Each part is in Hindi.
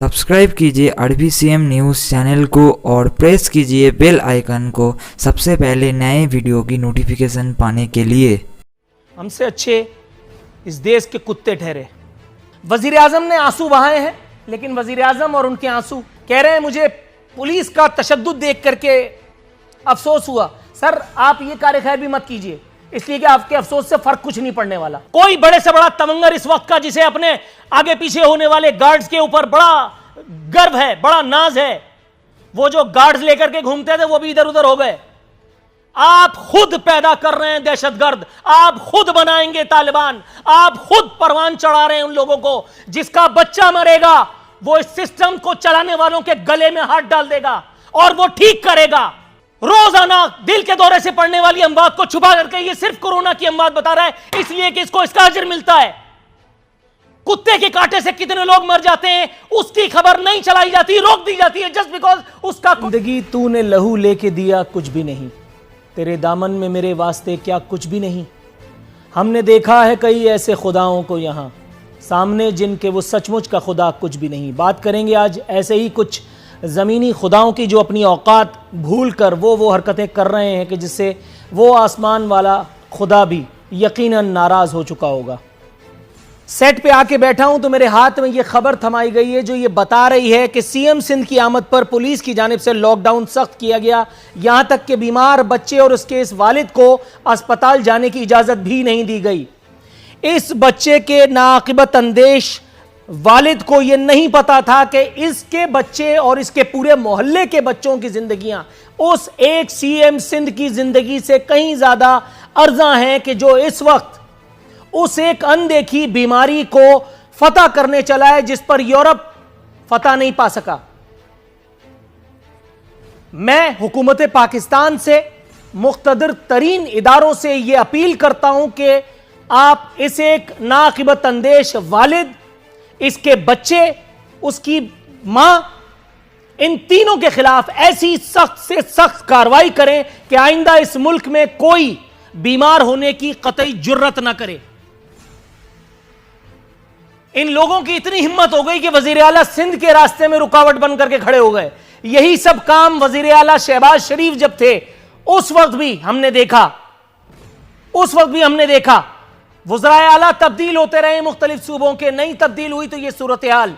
सब्सक्राइब कीजिए आरबीसीएम न्यूज़ चैनल को और प्रेस कीजिए बेल आइकन को सबसे पहले नए वीडियो की नोटिफिकेशन पाने के लिए। हमसे अच्छे इस देश के कुत्ते ठहरे। वजीर आजम ने आंसू बहाए हैं, लेकिन वजीर आजम और उनके आंसू कह रहे हैं मुझे पुलिस का तशद्दुद देख करके अफसोस हुआ। सर आप ये कार्य खैर भी मत कीजिए, इसलिए कि आपके अफसोस से फर्क कुछ नहीं पड़ने वाला। कोई बड़े से बड़ा तमंगर इस वक्त का जिसे अपने आगे पीछे होने वाले गार्ड्स के ऊपर बड़ा गर्व है, बड़ा नाज है, वो जो गार्ड्स लेकर के घूमते थे वो भी इधर उधर हो गए। आप खुद पैदा कर रहे हैं दहशतगर्द, आप खुद बनाएंगे तालिबान, आप खुद परवान चढ़ा रहे हैं उन लोगों को। जिसका बच्चा मरेगा वो इस सिस्टम को चलाने वालों के गले में हाथ डाल देगा और वो ठीक करेगा। रोजाना दिल के दौरे से पड़ने वाली अमवात को छुपा करके ये सिर्फ कोरोना की अमवात बता रहा है, इसलिए कि इसको इसका अजर मिलता है। कुत्ते के कांटे से कितने लोग मर जाते हैं उसकी खबर नहीं चलाई जाती, रोक दी जाती है जस्ट बिकॉज उसका जिंदगी तूने लहू लेके दिया कुछ भी नहीं, तेरे दामन में मेरे वास्ते क्या कुछ भी नहीं। हमने देखा है कई ऐसे खुदाओं को यहां सामने जिनके वो सचमुच का खुदा कुछ भी नहीं। बात करेंगे आज ऐसे ही कुछ ज़मीनी खुदाओं की जो अपनी औकात भूल कर वो हरकतें कर रहे हैं कि जिससे वो आसमान वाला खुदा भी यकीनन नाराज़ हो चुका होगा। सेट पे आके बैठा हूं तो मेरे हाथ में ये खबर थमाई गई है जो ये बता रही है कि सीएम सिंध की आमद पर पुलिस की जानिब से लॉकडाउन सख्त किया गया, यहां तक कि बीमार बच्चे और उसके इस वालिद को अस्पताल जाने की इजाज़त भी नहीं दी गई। इस बच्चे के नाआकिबत अंदेश वालिद को यह नहीं पता था कि इसके बच्चे और इसके पूरे मोहल्ले के बच्चों की जिंदगियां उस एक सीएम सिंध की जिंदगी से कहीं ज्यादा अर्जा हैं कि जो इस वक्त उस एक अनदेखी बीमारी को फतह करने चला है जिस पर यूरोप फतह नहीं पा सका। मैं हुकूमत पाकिस्तान से मुख्तदर तरीन इदारों से यह अपील करता हूं कि आप इस एक नाकिबत अंदेश वालिद, इसके बच्चे, उसकी मां, इन तीनों के खिलाफ ऐसी सख्त से सख्त कार्रवाई करें कि आइंदा इस मुल्क में कोई बीमार होने की कतई जुर्रत ना करे। इन लोगों की इतनी हिम्मत हो गई कि वजीर आला सिंध के रास्ते में रुकावट बन करके खड़े हो गए। यही सब काम वजीर आला शहबाज शरीफ जब थे उस वक्त भी हमने देखा। वज़राए आला तब्दील होते रहे मुख्तलिफ सूबों के, नहीं तब्दील हुई तो यह सूरत हाल।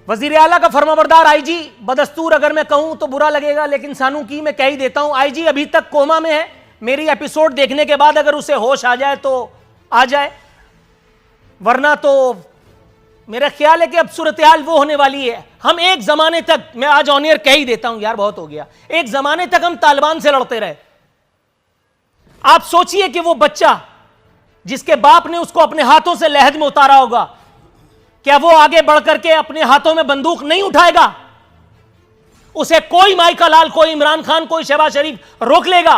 वजीर आला का फरमाबरदार आईजी, बदस्तूर अगर मैं कहूं तो बुरा लगेगा लेकिन सानू की मैं कह ही देता हूं, आईजी अभी तक कोमा में है। मेरी एपिसोड देखने के बाद अगर उसे होश आ जाए तो आ जाए, वरना तो मेरा ख्याल है कि अब सूरत हाल वो होने वाली है। हम एक जमाने तक, मैं आज ऑन एयर कह ही देता हूं यार बहुत हो गया, एक जमाने तक हम तालिबान से लड़ते रहे। आप सोचिए कि वो बच्चा जिसके बाप ने उसको अपने हाथों से लहद में उतारा होगा, क्या वो आगे बढ़कर के अपने हाथों में बंदूक नहीं उठाएगा? उसे कोई माइका लाल, कोई इमरान खान, कोई शहबाज शरीफ रोक लेगा?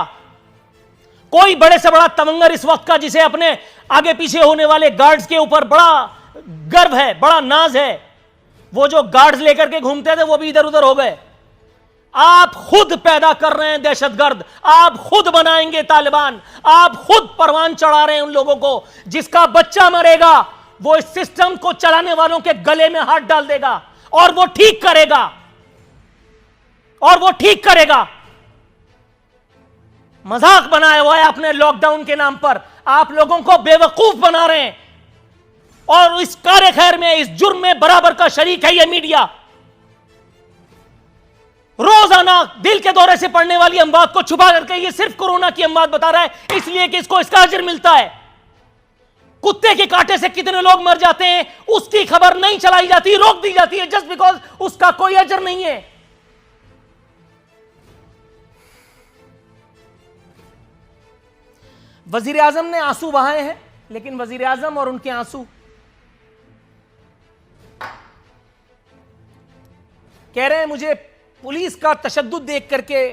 कोई बड़े से बड़ा तमंगर इस वक्त का जिसे अपने आगे पीछे होने वाले गार्ड्स के ऊपर बड़ा गर्व है, बड़ा नाज है, वो जो गार्ड्स लेकर के घूमते थे वो भी इधर उधर हो गए। आप खुद पैदा कर रहे हैं दहशतगर्द, आप खुद बनाएंगे तालिबान, आप खुद परवान चढ़ा रहे हैं उन लोगों को। जिसका बच्चा मरेगा वो इस सिस्टम को चलाने वालों के गले में हाथ डाल देगा और वो ठीक करेगा। मजाक बनाया हुआ है अपने लॉकडाउन के नाम पर, आप लोगों को बेवकूफ बना रहे हैं और इस कार्य खैर में, इस जुर्म में बराबर का शरीक है यह मीडिया। रोजाना दिल के दौरे से पड़ने वाली अमवात को छुपा करके ये सिर्फ कोरोना की अमवात बता रहा है, इसलिए कि इसको इसका अजर मिलता है। कुत्ते के कांटे से कितने लोग मर जाते हैं उसकी खबर नहीं चलाई जाती, रोक दी जाती है जस्ट बिकॉज उसका कोई अजर नहीं है। वजीर आजम ने आंसू बहाए हैं, लेकिन वजीर आजम और उनके आंसू कह रहे हैं मुझे पुलिस का तशद्दुद देख करके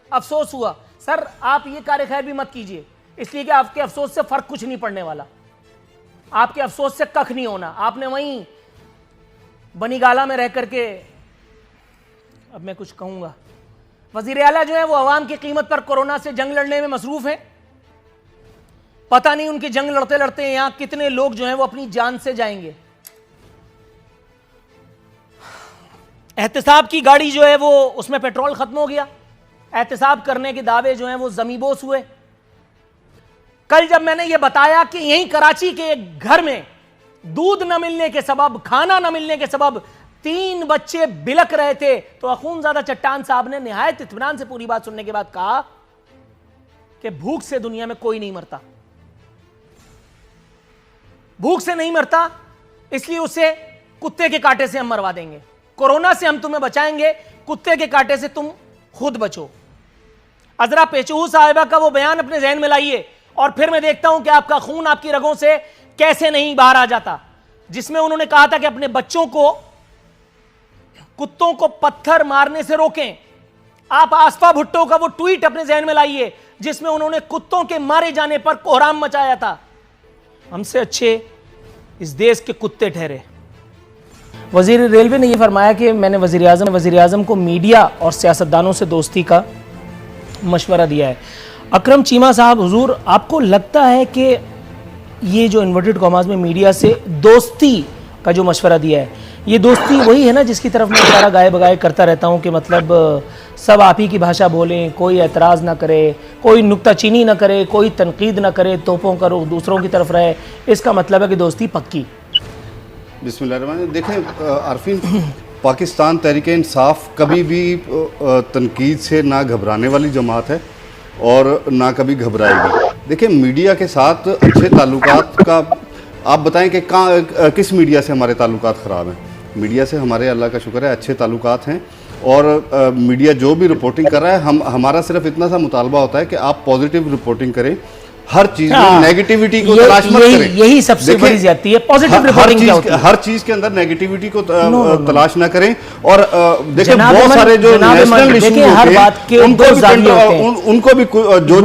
अफसोस हुआ। सर आप ये कार्य खैर भी मत कीजिए, इसलिए कि आपके अफसोस से फर्क कुछ नहीं पड़ने वाला, आपके अफसोस से कख नहीं होना। आपने वहीं बनीगाला में रह करके, अब मैं कुछ कहूंगा, वजीर आला जो है वो अवाम की कीमत पर कोरोना से जंग लड़ने में मसरूफ है। पता नहीं उनकी जंग लड़ते लड़ते यहां कितने लोग जो हैं वो अपनी जान से जाएंगे। एहतिसाब की गाड़ी जो है वो उसमें पेट्रोल खत्म हो गया, एहतिसाब करने के दावे जो हैं वो ज़मीबोस हुए। कल जब मैंने ये बताया कि यहीं कराची के एक घर में दूध न मिलने के सबब, खाना न मिलने के सबब 3 बच्चे बिलक रहे थे, तो अखूनज़ादा चट्टान साहब ने निहायत इत्मीनान से पूरी बात सुनने के बाद कहा कि भूख से दुनिया में कोई नहीं मरता, भूख से नहीं मरता, इसलिए उसे कुत्ते के कांटे से हम मरवा देंगे। कोरोना से हम तुम्हें बचाएंगे, कुत्ते के कांटे से तुम खुद बचो। अजरा पेचूहू साहिबा का वो बयान अपने जहन में लाइए और फिर मैं देखता हूं कि आपका खून आपकी रगों से कैसे नहीं बाहर आ जाता, जिसमें उन्होंने कहा था कि अपने बच्चों को कुत्तों को पत्थर मारने से रोकें। आप आसफा भुट्टो का वो ट्वीट अपने जहन में लाइए जिसमें उन्होंने कुत्तों के मारे जाने पर कोहराम मचाया था। हमसे अच्छे इस देश के कुत्ते ठहरे। वजीर रेलवे ने यह फरमाया कि मैंने वजीर आजम को मीडिया और सियासतदानों से दोस्ती का मशवरा दिया है। अकरम चीमा साहब, हुजूर, आपको लगता है कि ये जो इन्वर्टेड कॉमास में मीडिया से दोस्ती का जो मशवरा दिया है, ये दोस्ती वही है ना जिसकी तरफ मैं सारा गाए बगाए करता रहता हूँ कि मतलब सब आप ही की भाषा बोलें, कोई एतराज़ ना करे, कोई नुक्ताचीनी ना करे, कोई तनकीद ना करे, तोपों का रुख दूसरों की तरफ रहे, इसका मतलब है कि दोस्ती पक्की। बिस्मिल्लाह। देखें आरफीन, पाकिस्तान तहरीक इंसाफ कभी भी तनकीद से ना घबराने वाली जमात है और ना कभी घबराएगी। देखिए, मीडिया के साथ अच्छे ताल्लुकात का आप बताएं कि किस मीडिया से हमारे ताल्लुकात ख़राब हैं? मीडिया से हमारे अल्लाह का शुक्र है अच्छे ताल्लुकात हैं और मीडिया जो भी रिपोर्टिंग कर रहा है, हमारा सिर्फ इतना सा मुतालबा होता है कि आप पॉजिटिव रिपोर्टिंग करें, हर चीज में नेगेटिविटी को तलाश मत करें। यही सबसे बड़ी ज्यादती है। पॉजिटिव रिपोर्टिंग क्या होती है? हर चीज के अंदर नेगेटिविटी को तलाश ना करें। और देखिए, बहुत सारे जो नेशनल इश्यूज होते हैं उनको भी जो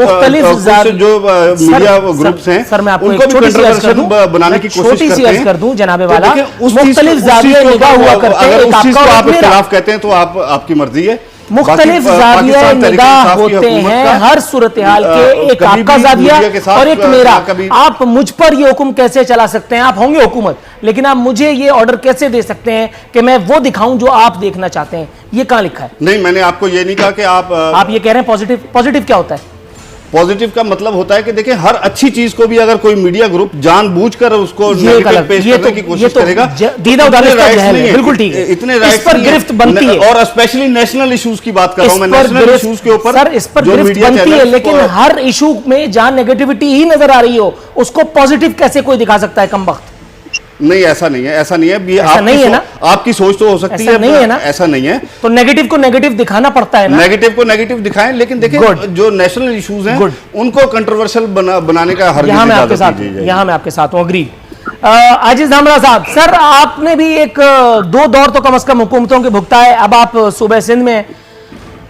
मीडिया ग्रुप्स हैं उनको भी कंट्रोवर्शियल बनाने की कोशिश करते हैं। कर दूं जनाबे वाला, मुख्तलिफ जाविये निगाह हुआ करते हैं। अगर उस चीज को आप इख्तिलाफ कहते हैं तो आपकी मर्जी है। मुख्तलिफ जाविये निगाह होते हैं हर सूरत हाल के, एक आपका जाविया और एक मेरा। आप मुझ पर ये हुक्म कैसे चला सकते हैं? आप होंगे हुकूमत, लेकिन आप मुझे ये ऑर्डर कैसे दे सकते हैं कि मैं वो दिखाऊं जो आप देखना चाहते हैं? ये कहां लिखा है? नहीं, मैंने आपको ये नहीं कहा कि आप ये कह रहे हैं पॉजिटिव। पॉजिटिव क्या होता है? पॉजिटिव का मतलब होता है कि देखिए, हर अच्छी चीज को भी अगर कोई मीडिया ग्रुप जानबूझकर उसको नेगेटिव पेश करने की कोशिश करेगा, बिल्कुल ठीक है, इतने राइट्स पर गिरफ्त बनती है। और स्पेशली नेशनल इश्यूज की बात कर रहा हूं मैं, नेशनल इश्यूज के ऊपर सर इस पर गिरफ्त बनती है, लेकिन हर इशू में जहां नेगेटिविटी ही नजर आ रही हो उसको पॉजिटिव कैसे कोई दिखा सकता है? कमबख्त। नहीं, ऐसा नहीं है, ऐसा नहीं है। ऐसा नहीं है ना? आपकी सोच तो हो सकती है, नहीं है ना? ऐसा नहीं है। तो नेगेटिव को नेगेटिव दिखाना पड़ता है ना? नेगेटिव को नेगेटिव दिखाएं, लेकिन देखिए जो नेशनल इश्यूज हैं उनको कंट्रोवर्शियल बनाने का हर यहाँ मैं आपके साथ हूँ, अग्री। आजिज धामरा साहब, सर आपने भी एक 2 दौर तो कम से कम हुकूमतों के भुगता है, अब आप सूबे सिंध में।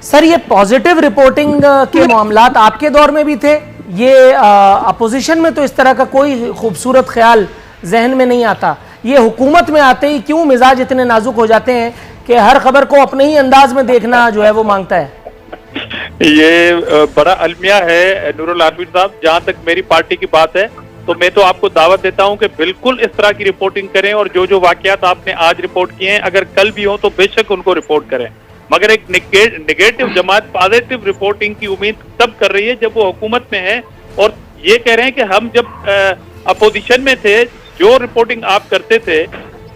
सर, ये पॉजिटिव रिपोर्टिंग के मामलात आपके दौर में भी थे? ये अपोजिशन में तो इस तरह का कोई खूबसूरत ख्याल जहन में नहीं आता, ये हुकूमत में आते ही क्यों मिजाज इतने नाजुक हो जाते हैं कि हर खबर को अपने ही अंदाज में देखना जो है वो मांगता है? ये बड़ा अलमिया है नूरुल आलमीन साहब। जहां तक मेरी पार्टी की बात है तो मैं तो आपको दावत देता हूं कि बिल्कुल इस तरह की रिपोर्टिंग करें, और जो वाकयात आपने आज रिपोर्ट किए हैं अगर कल भी हो तो बेशक उनको रिपोर्ट करें, मगर एक नेगेटिव जमात पॉजिटिव रिपोर्टिंग की उम्मीद तब कर रही है जब वो हुकूमत में है और ये कह रहे हैं कि हम जब अपोजिशन में थे, जो रिपोर्टिंग आप करते थे,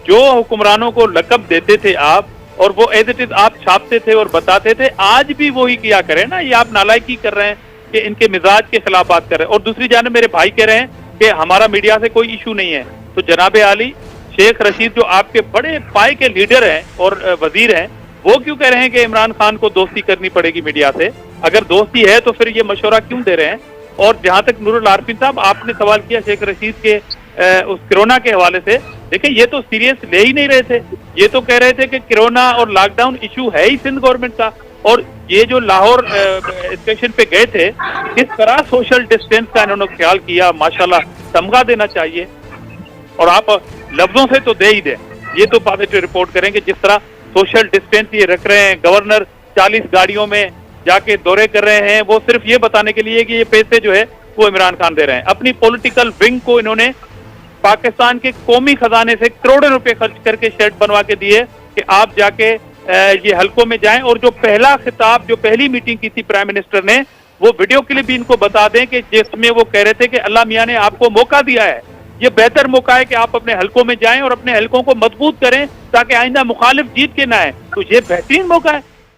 जो हुक्मरानों को लकब देते थे आप, और वो एज इट इज आप छापते थे और बताते थे, आज भी वही किया करें ना। ये आप नालायकी कर रहे हैं कि इनके मिजाज के खिलाफ बात कर रहे हैं। और दूसरी जाने मेरे भाई कह रहे हैं कि हमारा मीडिया से कोई इशू नहीं है, तो जनाबे आली शेख रशीद जो आपके बड़े पाए के लीडर हैं और वजीर हैं, वो क्यों कह रहे हैं कि इमरान खान को दोस्ती करनी पड़ेगी मीडिया से? अगर दोस्ती है तो फिर ये मशवरा क्यों दे रहे हैं? और जहां तक नूरुल आरफीन साहब आपने सवाल किया शेख रशीद के उस कोरोना के हवाले से, देखिए ये तो सीरियस ले ही नहीं रहे थे। ये तो कह रहे थे कि कोरोना और लॉकडाउन इशू है ही सिंध गवर्नमेंट का, और ये जो लाहौर स्टेशन पे गए थे, किस तरह सोशल डिस्टेंस का इन्होंने ख्याल किया, माशाल्लाह तमगा देना चाहिए। और आप लफ्जों से तो दे ही दे, ये तो पॉजिटिव रिपोर्ट करें कि जिस तरह सोशल डिस्टेंस ये रख रहे हैं, गवर्नर 40 गाड़ियों में जाके दौरे कर रहे हैं, वो सिर्फ ये बताने के लिए कि ये पैसे जो है वो इमरान खान दे रहे हैं। अपनी पॉलिटिकल विंग को इन्होंने पाकिस्तान के कौमी खजाने से करोड़ों रुपए खर्च करके शेड बनवा के दिए कि आप जाके ये हलकों में जाएं और जो पहला खिताब, जो पहली मीटिंग की थी प्राइम मिनिस्टर ने, वो वीडियो क्लिप भी इनको बता दें कि जिसमें वो कह रहे थे कि अल्लाह मियां ने आपको मौका दिया है, ये बेहतर मौका है कि आप अपने हलकों में जाएं और अपने हलकों को मजबूत करें ताकि आइंदा मुखालिफ जीत के ना आए। तो ये बेहतरीन मौका है।